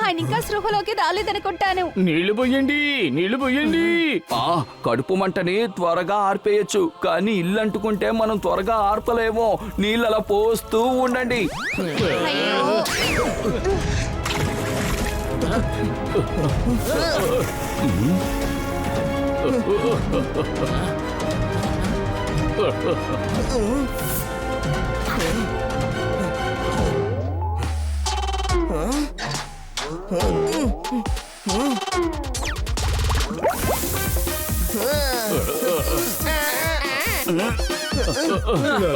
ఆయన ఇంకా స్పృహలోకి రాలేదనుకుంటాను. నీళ్లు పోయండి. కడుపు మంటని త్వరగా ఆర్పేయచ్చు, కానీ ఇల్లు అంటుకుంటే మనం త్వరగా ఆర్పలేమో. నీళ్ళు అలా పోస్తూ ఉండండి. అయ్యో.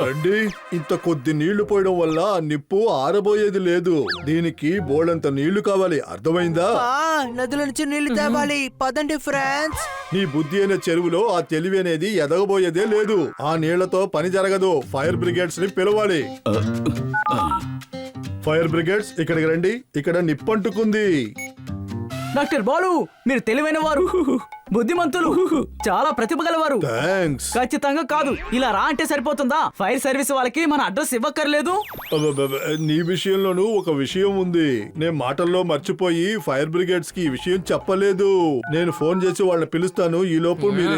రండి, ఇంత కొద్ది నీళ్లు పోయడం వల్ల నిప్పు ఆరబోయేది లేదు. దీనికి బోల్డంత నీళ్లు కావాలి, అర్థమైందా? నదుల నుంచి నీళ్లు తేవాలి. పదండి ఫ్రెండ్స్. నీ బుద్ధి అయిన చెరువులో ఆ తెలివి అనేది ఎదగబోయేదే లేదు. ఆ నీళ్లతో పని జరగదు. ఫైర్ బ్రిగేడ్స్ ని పిలవాలి. ఫైర్ బ్రిగేడ్స్ ఇక్కడికి రండి. ఇక్కడ నిప్పంటుకుంది. డాక్టర్ బాలు, మీరు తెలివైన వారు, బుద్ధిమంతులు, చాలా ప్రతిభ గలవారు. థాంక్స్. ఖచ్చితంగా కాదు, ఇలా రా అంటే సరిపోతుందా? ఫైర్ సర్వీస్ వాళ్ళకి మన అడ్రస్ ఇవ్వక్కర్లేదు. నీ విషయంలోనూ ఒక విషయం ఉంది. నేను మాటల్లో మర్చిపోయి ఫైర్ బ్రిగేడ్స్ కి ఈ విషయం చెప్పలేదు. నేను ఫోన్ చేసి వాళ్ళని పిలుస్తాను. ఈ లోపు మీరు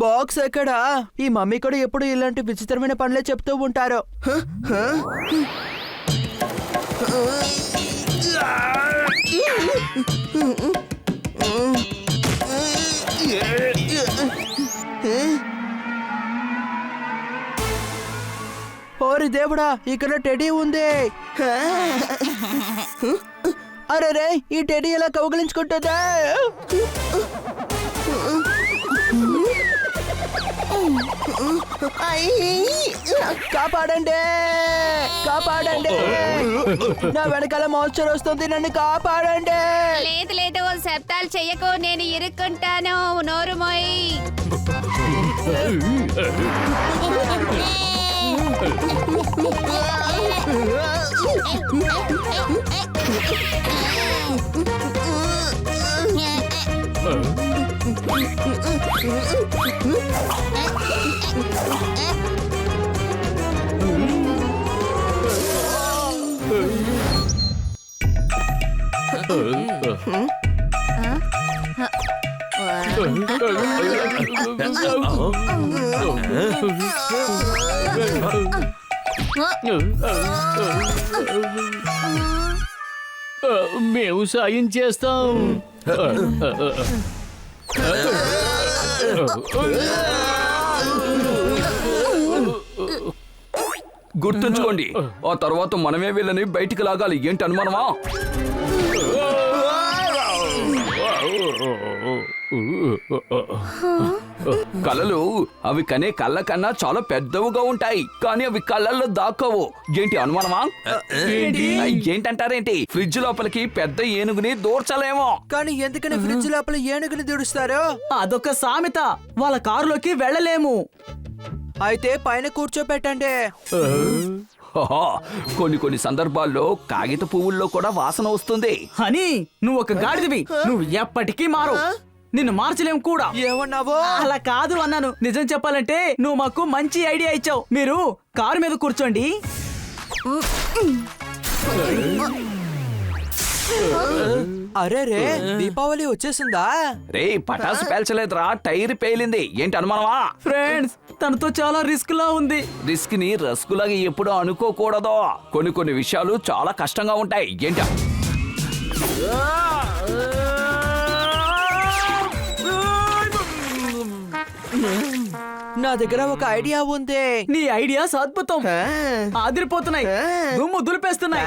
బాక్స్ ఎక్కడా? ఈ మమ్మీ కూడా ఎప్పుడు ఇలాంటి విచిత్రమైన పనులే చెప్తూ ఉంటారు. ఓరి దేవుడా, ఇక్కడ టెడీ ఉంది. అరే రే, ఈ టెడీ ఎలా కౌగిలించుకుంటుందా? కాపాడండి, కాపాడండి, నా వెనకాల మాన్స్టర్ వస్తుంది, నన్ను కాపాడండి. లేదు లేదు, శబ్దాలు చెయ్యకు, నేను ఇరుక్కుంటాను. నోరు మోయ్. మేము సాయం చేస్తాం. గుర్తుంచుకోండి, ఆ తర్వాత మనమే వీళ్ళని బయటికి లాగాలి. ఏంటి అనుమానమా? కళలు అవి కనే కళ్ళ కన్నా చాలా పెద్దవిగా ఉంటాయి, కానీ అవి కళ్ళల్లో దాక్కవు. ఏంటి అనుమానమా? ఏంటంటారేంటి? ఫ్రిడ్జ్ లోపలికి పెద్ద ఏనుగుని దూర్చలేమో. కానీ ఎందుకని ఫ్రిడ్జ్ లోపల ఏనుగుని దూడుస్తారు? అదొక సామెత. వాళ్ళ కారులోకి వెళ్ళలేము. అయితే పైన కూర్చోపెట్టండి. కొన్ని సందర్భాల్లో కాగిత పువ్వుల్లో కూడా వాసన వస్తుంది. అని నువ్వు ఒక గాడిదివి, నువ్వు ఎప్పటికీ మారు. నిన్ను మార్చలేము కూడా. ఏమన్నావో? అలా కాదు అన్నాను. నిజం చెప్పాలంటే నువ్వు మాకు మంచి ఐడియా ఇచ్చావు. మీరు కారు మీద కూర్చోండి. అరే రే, దీపావళి వచ్చేసిందా? రే, పటాసు పేల్చలేదురా, టైర్ పేలింది. ఏంటి అనుమానమా? ఫ్రెండ్స్, తనతో చాలా రిస్క్ లా ఉంది. రిస్క్ ని రస్కులాగా ఎప్పుడూ అనుకోకూడదు. కొన్ని విషయాలు చాలా కష్టంగా ఉంటాయి. ఏంట? నా దగ్గర ఒక ఐడియా ఉంది. నీ ఐడియాస్ అద్భుతం, ఆదిరిపోతున్నాయి, దుమ్ము దులిపేస్తున్నాయి.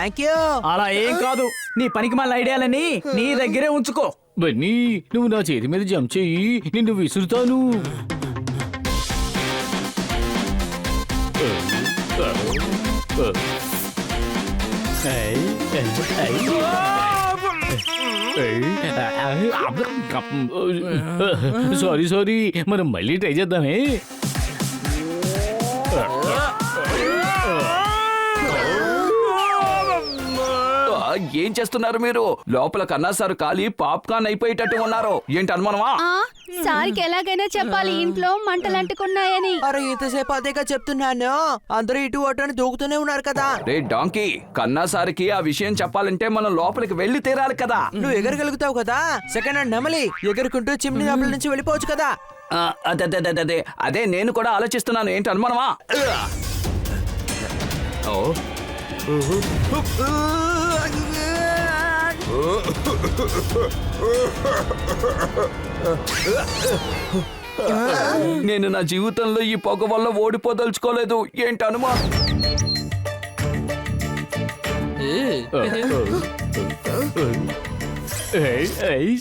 అలా ఏం కాదు, నీ పనికి మళ్ళీ ఐడియాలని నీ దగ్గరే ఉంచుకో. బన్నీ, నువ్వు నా చేతి మీద జంప్ చెయ్యి, నిన్ను విసురుతాను. సారీ సారీ, మనం మళ్ళీ ట్రై చేద్దామే. ఏం చేస్తున్నారు మీరు? లోపల కన్నా సార్ ఖాళీ పాప్కార్న్ అయిపోయేటట్టు ఉన్నారు. ఏంటి అనుమానమా? సార్కి ఎలాగైనా చెప్పాలి ఇంట్లో మంటలు అంటుకున్నాయని. అరే ఇంతసేపు అదేగా చెప్తున్నాను. అందరూ ఇటు అటు దూకుతూనే ఉన్నారు కదా. రే డాంకీ, కన్నా సార్కి ఆ విషయం చెప్పాలంటే మనం లోపలికి వెళ్ళి తీరాలి కదా. నువ్వు ఎగరగలుగుతావు కదా. సెకండ్ హ్యాండ్ నెమలి ఎగురుకుంటూ చిమ్ని లోపల నుంచి వెళ్ళిపోవచ్చు కదా. అదే అదే నేను కూడా ఆలోచిస్తున్నాను. ఏంటి అనుమానమా? ఓ నేను నా జీవితంలో ఈ పొగ వల్ల ఓడిపోదలుచుకోలేదు. ఏంటి అనుమా?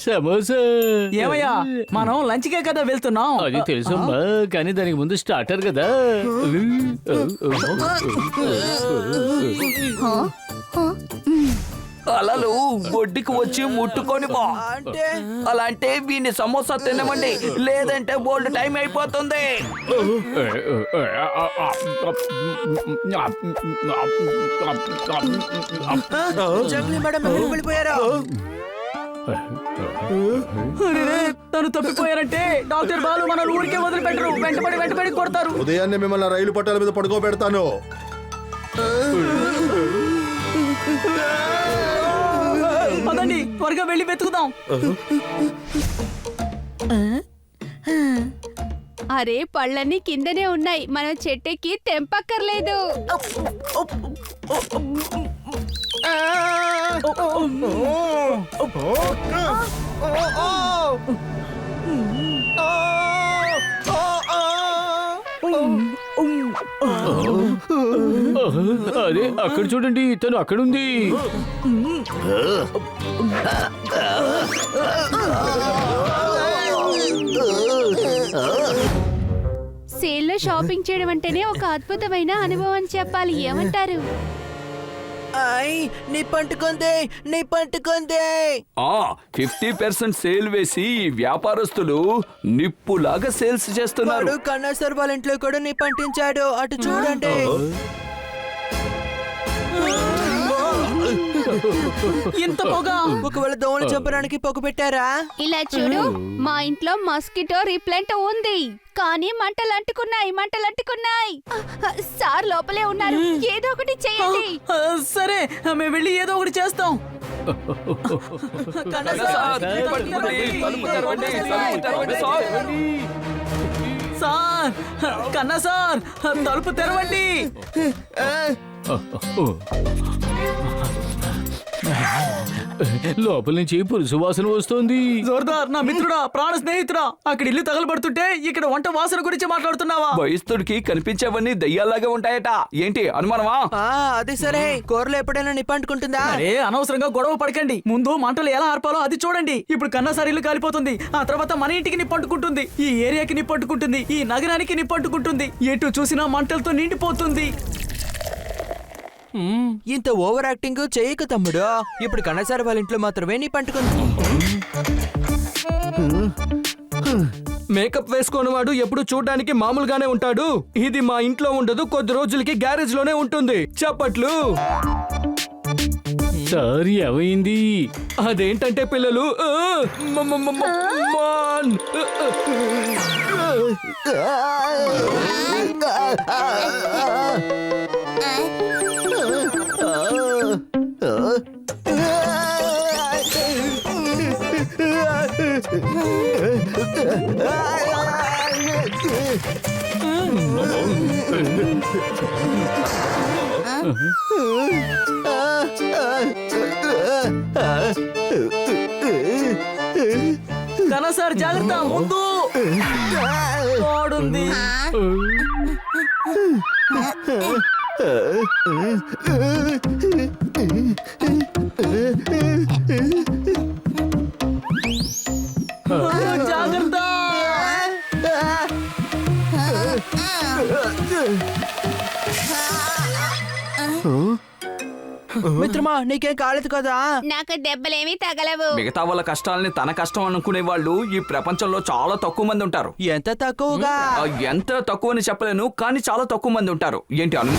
సమోసా. ఏమయ్యా, మనం లంచ్ కే కదా వెళ్తున్నాం. అది తెలుసమ్మా, కానీ దానికి ముందు స్టార్టర్ కదా. అలలు బొడ్డికి వచ్చి ముట్టుకొని పో. అంటే అలా అంటే వీడిని సమోసా తినమండి, లేదంటే బోల్డ్ టైం అయిపోతుంది. జంగ్లీ మేడం ఎక్కడికి వెళ్ళిపోయారు? అరెరే, తను తప్పిపోయారంటే డాక్టర్ బాలు మన ఊరికే వదిలిపెట్టరు. వెంటబడి కొడతారు. ఉదయాన్నే మిమ్మల్ని రైలు పట్టాల మీద పడుకోబెడతాను. పదండి, త్వరగా వెళ్ళి వెతుకుదాం. అరే పళ్ళన్నీ కిందనే ఉన్నాయి, మనం చెట్టెక్కి తెంపక్కర్లేదు. అదే అక్కడ చూడండి, తను అక్కడుంది. సేల్లో షాపింగ్ చేయడం అంటేనే ఒక అద్భుతమైన అనుభవం అని చెప్పాలి. ఏమంటారు? నిప్పంటుకుంది. 50% సేల్ వేసి ఈ వ్యాపారస్తులు నిప్పులాగా సేల్స్ చేస్తున్నారు. వాడు కన్నా సార్ వాళ్ళ ఇంట్లో కూడా నిప్పంటించాడు. అటు చూడండి. ఇంత పొగ. ఒకవేళ దోమలు చంపడానికి పొగ పెట్టారా? ఇలా చూడు, మా ఇంట్లో మస్కిటో రిప్లెంట్ ఉంది, కానీ మంటలు అంటుకున్నాయి. సార్ లోపలే ఉన్నారు, ఏదో ఒకటి చేయండి. సరే, మేము వెళ్ళి ఏదో ఒకటి చేస్తాం. కన్నా సార్, తలుపు తెరవండి, సార్, కన్నా సార్, తలుపు తెరవండి. లోపల నుంచి పులుసు వాసన వస్తోంది. జోర్దార్, నా మిత్రుడా, ప్రాణ స్నేహితుడా, అక్కడ ఇల్లు తగలబడుతుంటే ఇక్కడ వంట వాసన గురించి మాట్లాడుతున్నావా? వయస్తుడికి కనిపించేవన్నీ దయ్యాల్లాగా ఉంటాయట. ఏంటి అనుమానమా? అది సరే. కూరలో ఎప్పుడైనా నిప్పంటుకుంటుందా? అరే, అనవసరంగా గొడవ పడకండి. ముందు మంటలు ఎలా ఆర్పాలో అది చూడండి. ఇప్పుడు కన్నాసారి ఇల్లు కాలిపోతుంది, ఆ తర్వాత మన ఇంటికి నిప్పంటుకుంటుంది, ఈ ఏరియాకి నిప్పంటుకుంటుంది, ఈ నగరానికి నిప్పంటుకుంటుంది. ఎటు చూసినా మంటలతో నిండిపోతుంది. ఇంత ఓవర్ యాక్టింగ్ చేయకు తమ్ముడు. ఇప్పుడు కన్నసారి వాళ్ళ ఇంట్లో మాత్రమే నిప్పంటుకుంది. మేకప్ వేసుకోనివాడు ఎప్పుడు చూడడానికి మామూలుగానే ఉంటాడు. ఇది మా ఇంట్లో ఉండదు, కొద్ది రోజులకి గ్యారేజ్ లోనే ఉంటుంది. చప్పట్లు. సార్ ఏమైంది? అదేంటంటే పిల్లలు, కన్నాసారి జాగ్రత్త, ముందు తోడుంది. జాగ్రత్త. మిత్రమా నీకేం కాలేదు కదా? నాకు దెబ్బలేమీ తగలవు. మిగతా వాళ్ళ కష్టాలని తన కష్టం అనుకునే వాళ్ళు ఈ ప్రపంచంలో చాలా తక్కువ మంది ఉంటారు. ఎంత తక్కువగా? ఎంత తక్కువ అని చెప్పలేను, కానీ చాలా తక్కువ మంది ఉంటారు. ఏంటి అను?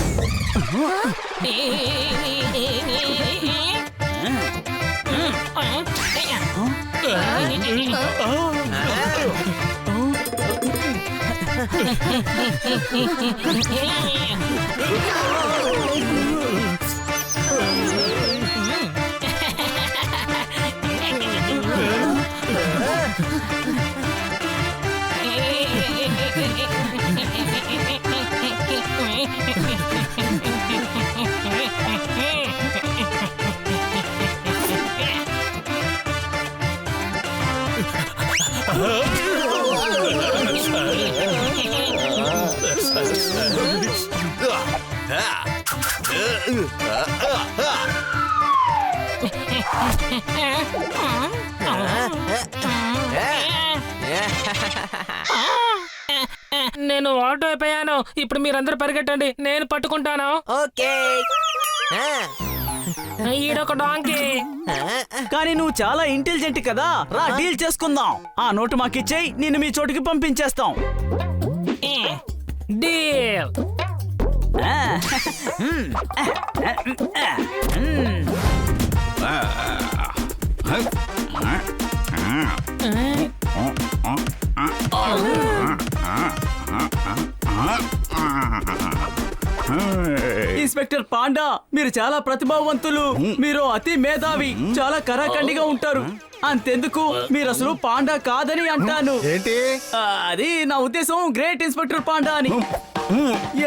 నేను ఆటో అయిపోయాను. ఇప్పుడు మీరందరూ పరిగెట్టండి, నేను పట్టుకుంటాను. ఓకే. ఈడొక డాంకీ. కానీ నువ్వు చాలా ఇంటెలిజెంట్ కదా, రా డీల్ చేసుకుందాం. ఆ నోటు మాకిచ్చేయి, నిన్ను మీ చోటుకి పంపించేస్తాం. డీల్. ఇన్స్పెక్టర్ పాండా, మీరు చాలా ప్రతిభావంతులు. మీరు అతి మేధావి, చాలా కరాఖండిగా ఉంటారు. అంతెందుకు, మీరు అసలు పాండా కాదని అంటాను. ఏంటి? అది నా ఉద్దేశం, గ్రేట్ ఇన్స్పెక్టర్ పాండా అని.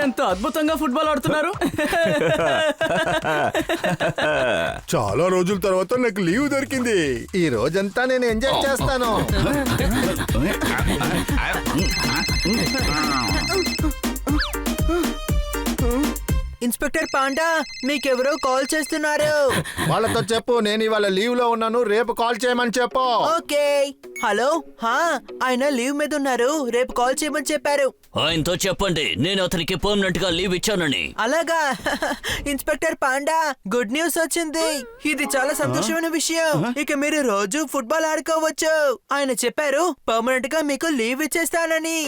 ఎంత అద్భుతంగా ఫుట్బాల్ ఆడుతున్నారు. చాలా రోజుల తర్వాత నాకు లీవ్ దొరికింది. ఈ రోజంతా నేను ఎంజాయ్ చేస్తాను. ఇన్స్పెక్టర్ పాండా, మీకెవరో కాల్ చేస్తున్నారు. వాళ్ళతో చెప్పు నేను ఇవాళ లీవ్ లో ఉన్నాను, రేపు కాల్ చేయమని చెప్పు. ఓకే. హలో. ఆయన లీవ్ మీద ఉన్నారు, రేపు కాల్ చేయమని చెప్పారు. ఆయనతో చెప్పండి నేను అతనికి పర్మనెంట్ గా లీవ్ ఇచ్చానని. అలాగా? ఇన్స్పెక్టర్ పాండా, గుడ్ న్యూస్ వచ్చింది. ఇది చాలా సంతోషమైన విషయం. ఇక మీరు రోజు ఫుట్బాల్ ఆడుకోవచ్చు. ఆయన చెప్పారు పర్మనెంట్ గా మీకు లీవ్ ఇచ్చేస్తానని.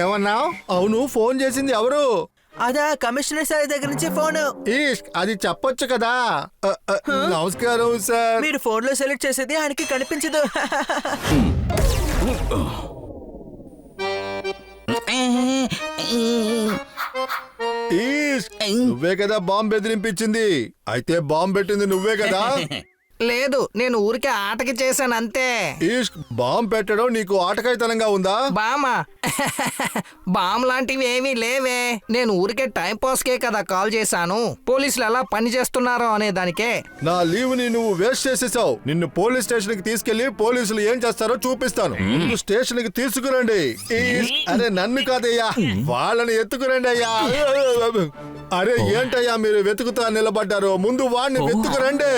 ఏమన్నావు? అవును, ఫోన్ చేసింది ఎవరు? అదా కమిషనర్ సార్ దగ్గర నుంచి ఫోన్. ఈష్క్, అది చెప్పొచ్చు కదా. నమస్కారం సార్. మీరు ఫోన్ లో సెలెక్ట్ చేసేది ఆయనకి కనిపించదు. ఈష్క్, నువ్వే కదా బాంబు బెదిరింపించింది. అయితే బాంబు పెట్టింది నువ్వే కదా? లేదు, నేను ఊరికే ఆటకి చేశాను అంతే. ఈష్క్, బాంబు పెట్టడం నీకు ఆటకాయితనంగా ఉందా? బామా బామ్ లాంటివి ఏమీ లేవే. నేను ఊరికే టైం పాస్ కే కదా కాల్ చేశాను. పోలీసులు ఎలా పని చేస్తున్నారో అనే దానికే. నా లీవ్ ని నువ్వు వేస్ట్ చేసేసావు. నిన్ను పోలీస్ స్టేషన్ కి తీసుకెళ్లి పోలీసులు ఏం చేస్తారో చూపిస్తాను. ముందు స్టేషన్ కి తీసుకురండి. ఈష్క్, అరే నన్ను కాదయ్యా, వాళ్ళని ఎత్తుకురండి అయ్యా. అరే ఏంటయ్యా మీరు వెతుకుతా నిలబడ్డారు? ముందు వాడిని వెతుకురండి.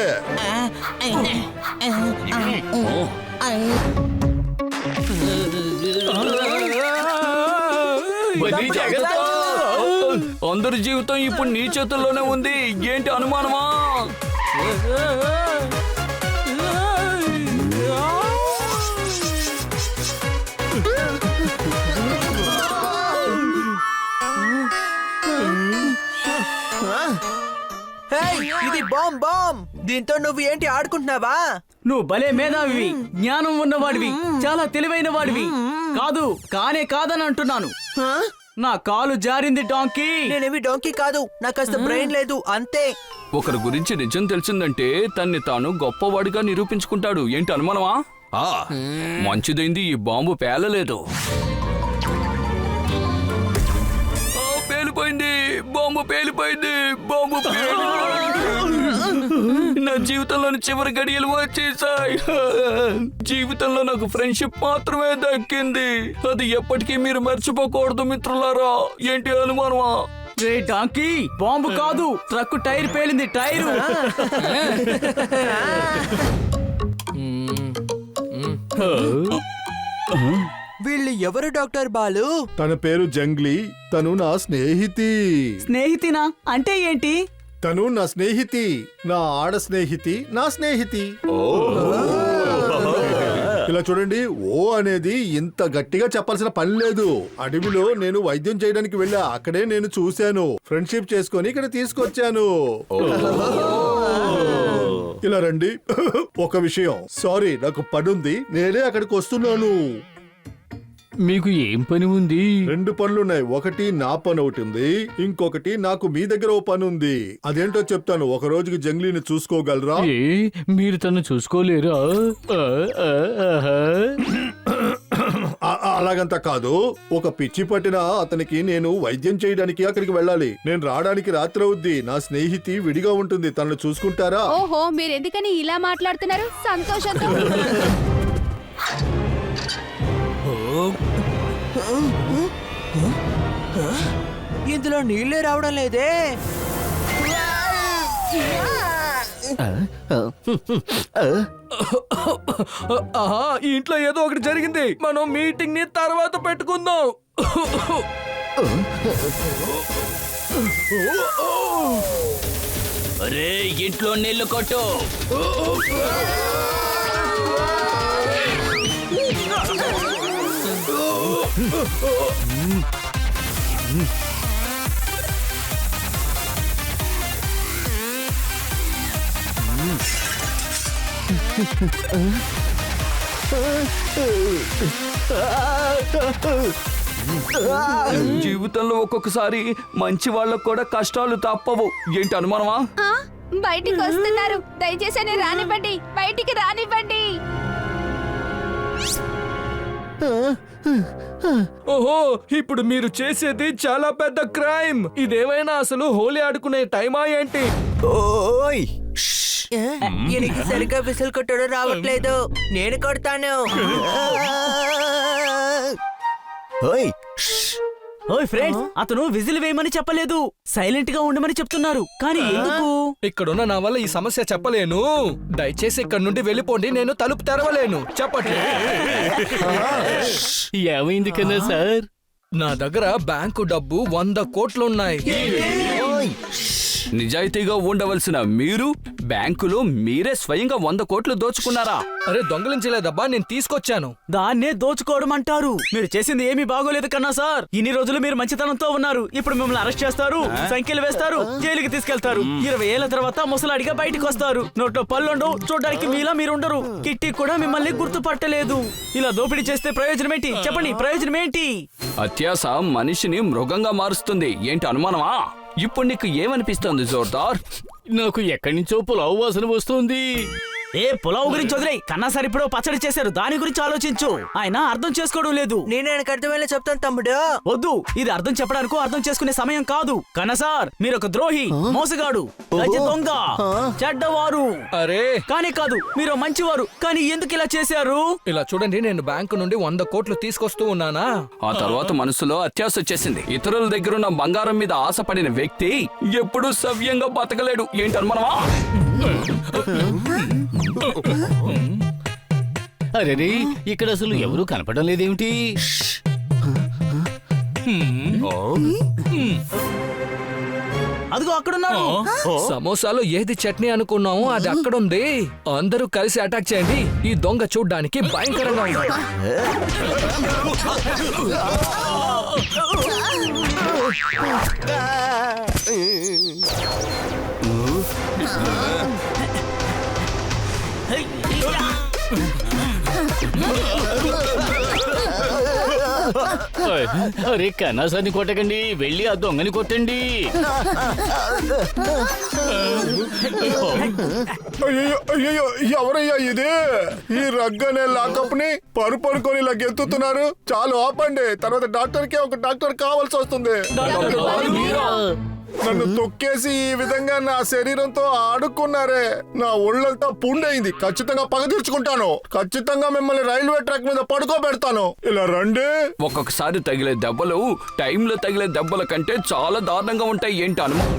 అందరి జీవితం ఇప్పుడు నీ చేతుల్లోనే ఉంది. ఏంటి అనుమానమా? ఇది బాంబ్. దీంతో నువ్వు ఏంటి ఆడుకుంటున్నావా? నువ్వు భలే మేధావివి, జ్ఞానం ఉన్నవాడివి, చాలా తెలివైన వాడివి. కాదు, కానే కాదని అంటున్నాను. నా కాలు జారింది డాంకీ. నేనేమి డోంకీ కాదు, నాకు కాస్త బ్రెయిన్ లేదు అంతే. ఒకరి గురించి నిజం తెలిసిందంటే తన్ని తాను గొప్పవాడిగా నిరూపించుకుంటాడు. ఏంటి అనుమానమా? మంచిదైంది ఈ బాంబు పేలలేదు. పేలిపోయింది, బాంబు పేలిపోయింది, బాంబు నా జీవితంలోని చివరి గడియలు వచ్చేసాయి. జీవితంలో నాకు ఫ్రెండ్షిప్ మాత్రమే దక్కింది. అది ఎప్పటికీ మీరు మర్చిపోకూడదు మిత్రులారా. ఏంటి అనుమానమా? రే డాంకీ, బాంబు కాదు, ట్రక్ టైర్ పేలింది. టైరు. వీళ్ళు ఎవరు డాక్టర్ బాలు? తన పేరు జంగ్లీ, తను నా స్నేహితి. స్నేహితినా అంటే ఏంటి? తను నా స్నేహితి, నా ఆడ స్నేహితి, నా స్నేహితి. ఇలా చూడండి, ఓ అనేది ఇంత గట్టిగా చెప్పాల్సిన పని లేదు. అడవిలో నేను వైద్యం చేయడానికి వెళ్ళా, అక్కడే నేను చూశాను. ఫ్రెండ్షిప్ చేసుకొని ఇక్కడ తీసుకొచ్చాను. ఇలా రండి. ఒక విషయం, సారీ నాకు పని ఉంది, నేనే అక్కడికి వస్తున్నాను. మీకు ఏం పని ఉంది? 2 పనులున్నాయి. ఒకటి నా పని ఒకటి ఉంది, ఇంకొకటి నాకు మీ దగ్గర ఓ పని ఉంది. అదేంటో చెప్తాను. ఒక రోజుకి జంగ్లీని చూసుకోగలరా? ఏ మీరు తను చూసుకోలేరా? అలాగంతా కాదు. ఒక పిచ్చి పట్టిన అతనికి నేను వైద్యం చేయడానికి అక్కడికి వెళ్ళాలి. నేను రావడానికి రాత్రి అవుద్ది. నా స్నేహితి విడిగా ఉంటుంది, తనను చూసుకుంటారా? ఓహో, మీరు ఎందుకని ఇలా మాట్లాడుతున్నారు? సంతోషంతో ఇందులో నీళ్ళే రావడం లేదే. ఆహా, ఈ ఇంట్లో ఏదో ఒకటి జరిగింది. మనం మీటింగ్ ని తర్వాత పెట్టుకుందాం. అరే ఇంట్లో నీళ్లు కొట్టు. జీవితంలో ఒక్కొక్కసారి మంచి వాళ్ళకు కూడా కష్టాలు తప్పవు. ఏంటి అనుమానమా? ఆ, బయటికి వస్తున్నారు. దయచేసి అని రానివ్వండి, బయటికి రానివ్వండి. ఓహో, ఇప్పుడు మీరు చేసేది చాలా పెద్ద క్రైమ్. ఇదేమైనా అసలు హోలీ ఆడుకునే టైమా ఏంటి? ఈయనకి సరిగ్గా విసులు కొట్టడం రావట్లేదు. నేను కొడతాను. ఓయ్ ఫ్రెండ్స్, అతను విజిల్ వేయమని చెప్పలేదు, సైలెంట్ గా ఉండమని చెప్తున్నారు. కానీ ఎందుకు? ఇక్కడున్న నా వల్ల ఈ సమస్య చెప్పలేను. దయచేసి ఇక్కడ నుండి వెళ్ళిపోండి, నేను తలుపు తెరవలేను. చెప్పట్లే. ఏమైంది కన్నా సార్? నా దగ్గర బ్యాంకు డబ్బు 100 కోట్లున్నాయి. నిజాయితీగా ఉండవలసిన మీరు బ్యాంకులో మీరే స్వయంగా 100 కోట్లు దోచుకున్నారా? అరే దొంగలించలేదబ్బా, నేను తీసుకొచ్చాను. దాన్నే దోచుకోవడం అంటారు. మీరు చేసింది ఏమీ బాగోలేదు కన్నా సార్. ఇన్ని రోజులు మీరు మంచితనంతో ఉన్నారు. ఇప్పుడు మిమ్మల్ని అరెస్ట్ చేస్తారు, సంఖ్యలు వేస్తారు, జైలుకి తీసుకెళ్తారు. 20 ఏళ్ల తర్వాత ముసలాడిగా బయటకు వస్తారు. నోట్లో పళ్ళుండవు, చూడడానికి మీలా మీరుండరు. కిట్టి కూడా మిమ్మల్ని గుర్తుపట్టలేదు. ఇలా దోపిడీ చేస్తే ప్రయోజనం ఏంటి? చెప్పండి, ప్రయోజనం ఏంటి? అత్యాస మనిషిని మృగంగా మారుస్తుంది. ఏంటి అనుమానమా? ఇప్పుడు నీకు ఏమనిపిస్తోంది జోర్దార్? నాకు ఎక్కడి నుంచో పులావు వాసన వస్తుంది. ఏ పులావు గురించి వదిలేయ్. కన్నా సార్ ఇప్పుడు పచ్చడి చేశారు, దాని గురించి ఆలోచించు. ఆయన అర్థం చేసుకోవడం లేదు. నేను ఆయనకు అర్థమయ్యేలా చెప్తాను తమ్ముడు. వద్దు, ఇది అర్థం చెప్పడానికి అర్థం చేసుకునే సమయం కాదు. కన్నా సార్, మీరు ఒక ద్రోహి, మోసగాడు, గజ దొంగ, చెడ్డవారు. అరే కానీ కాదు, మీరు మంచివారు. కానీ ఎందుకు ఇలా చేశారు? ఇలా చూడండి, నేను బ్యాంకు నుండి 100 కోట్లు తీసుకొస్తూ ఉన్నానా? ఆ తర్వాత మనసులో అత్యాస వచ్చేసింది. ఇతరుల దగ్గరున్న బంగారం మీద ఆశపడిన వ్యక్తి ఎప్పుడూ సవ్యంగా బతకలేడు. ఏంటి అనుమానమా? అరే, ఇక్కడ అసలు ఎవరూ కనపడడం లేదేమిటి? అదిగో అక్కడున్నాడు. సమోసాలో ఏది చట్నీ అనుకున్నామో అది అక్కడుంది. అందరూ కలిసి అటాక్ చేయండి. ఈ దొంగ చూడ్డానికి భయంకరంగా ఉంది. అరే కన్నా సార్ని కొట్టకండి, వెళ్ళి ఆ దొంగని కొట్టండి. అయ్యో, ఎవరయ్యా ఇది? ఈ రగ్గనే లాకప్ ని పరుకొని ఇలా గెంతుతున్నారు. చాలు ఆపండి, తర్వాత ఒక డాక్టర్ కావాల్సి వస్తుంది. నన్ను తొక్కేసి ఈ విధంగా నా శరీరంతో ఆడుకున్నారే, నా ఒళ్ళంతా పుండైంది. ఖచ్చితంగా పగ తీర్చుకుంటాను. ఖచ్చితంగా మిమ్మల్ని రైల్వే ట్రాక్ మీద పడుకోబెడతాను. ఇలా రండి. ఒక్కొక్కసారి తగిలే దెబ్బలు టైంలో తగిలే దెబ్బల కంటే చాలా దారుణంగా ఉంటాయి. ఏంటి అనుమానం?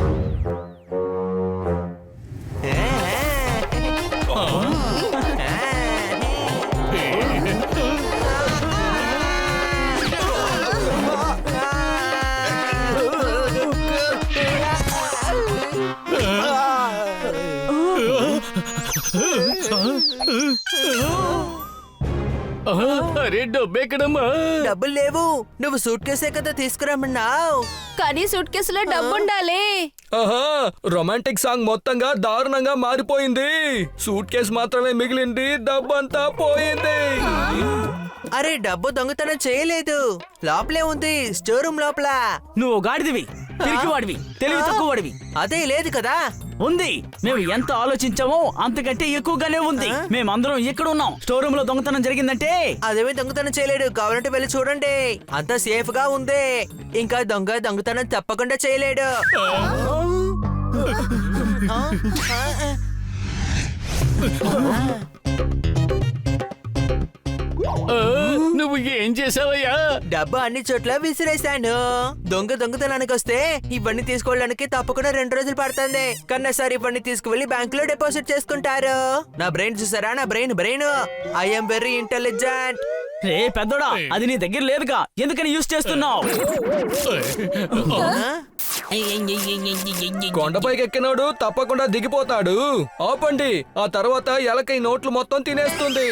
మరే డబ్బెక్కడమ్మా? డబ్బులు లేవు. నువ్వు సూట్ కేసే కదా తీసుకురమ్మన్నావు. కానీ సూట్ కేసులో డబ్బు ఉండాలి. ఆహా రొమాంటిక్ సాంగ్ మొత్తంగా దారుణంగా మారిపోయింది. సూట్ కేసు మాత్రమే మిగిలింది, డబ్బంతా పోయింది. అరే డబ్బు దొంగతనం చేయలేదు, లోపలే ఉంది, స్టోర్ రూమ్ లోపల. నువ్వు గాడిదివి, పిరికివాడివి, తెలివి తక్కువవాడివి. అదే లేదు కదా. ఉంది. మేము ఎంత ఆలోచించామో అంతకంటే ఎక్కువగానే ఉంది. మేమందరం ఇక్కడ ఉన్నాం. స్టోర్ రూమ్ లో దొంగతనం జరిగిందంటే అదేమీ దొంగతనం చేయలేడు. కావాలంటే వెళ్ళి చూడండి, అంతా సేఫ్ గా ఉంది. ఇంకా దొంగతనం తప్పకుండా చేయలేడు. నువ్వు ఏం చేసావయ్యా? డబ్బు అన్ని చోట్ల విసిరేశాను. దొంగతనానికి వస్తే ఇవన్నీ తీసుకోవడానికి తప్పకుండా 2 రోజులు పడుతుంది. కన్నా సార్ ఇవన్నీ తీసుకువెళ్ళి బ్యాంక్ లో డిపాజిట్ చేసుకుంటారు. నా బ్రెయిన్ చూసారా? నా బ్రెయిన్ ఐఎమ్ వెరీ ఇంటెలిజెంట్. రే పెద్దోడా, అది నీ దగ్గర లేదుగా, ఎందుకని యూజ్ చేస్తున్నావు? కొండపైకి ఎక్కినాడు తప్పకుండా దిగిపోతాడు. ఆపండి, ఆ తర్వాత ఎలక ఈ నోట్లు మొత్తం తినేస్తుంది.